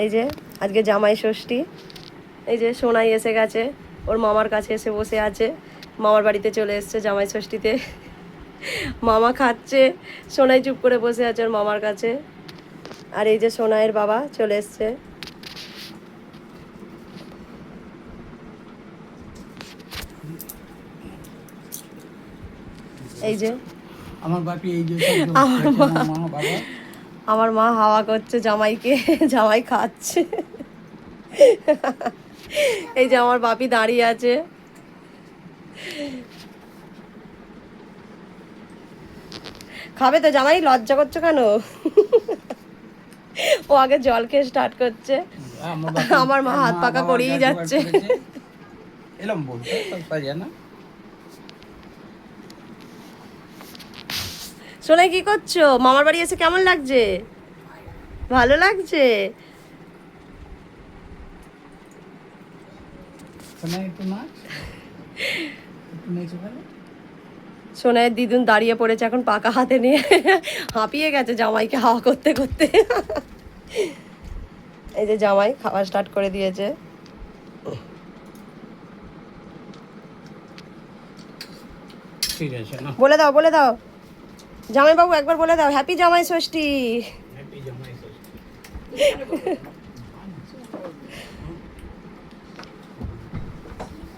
এই যে আজকে জামাই ষষ্ঠী, এই যে সোনাই এসে গেছে, ওর মামার কাছে এসে বসে আছে, মামার বাড়িতে চলে এসছে জামাই ষষ্ঠীতে। মামা খাচ্ছে, সোনাই চুপ করে বসে আছে ওর মামার কাছে। আর এই যে সোনাইয়ের বাবা চলে এসছে। এই যে আমার বাপি, এই যে আমার মা হাওয়া করছে জামাইকে, জামাই খাচ্ছে। এই যে আমার বাপি দাঁড়িয়ে আছে। খাবে তো জামাই, লজ্জা করছো কেন? ও আগে জল খেয়ে স্টার্ট করছে, আমার মা হাত পাকা করেই যাচ্ছে। এলাম বলতে পারি না। সোনাই কি করছো? মামার বাড়ি এসে কেমন লাগছে? ভালো লাগছে? সোনাইয়ের দিদুন দাঁড়িয়ে পড়েছে এখন পাকা হাতে নিয়ে, হাঁপিয়ে গেছে জামাইকে হাওয়া করতে করতে। এই যে জামাই খাওয়া স্টার্ট করে দিয়েছে। ঠিক আছে না, বলে দাও বলে দাও, জামাই বাবু একবার বলে দাও হ্যাপি জামাই ষষ্ঠী। হ্যাপি জামাই ষষ্ঠী।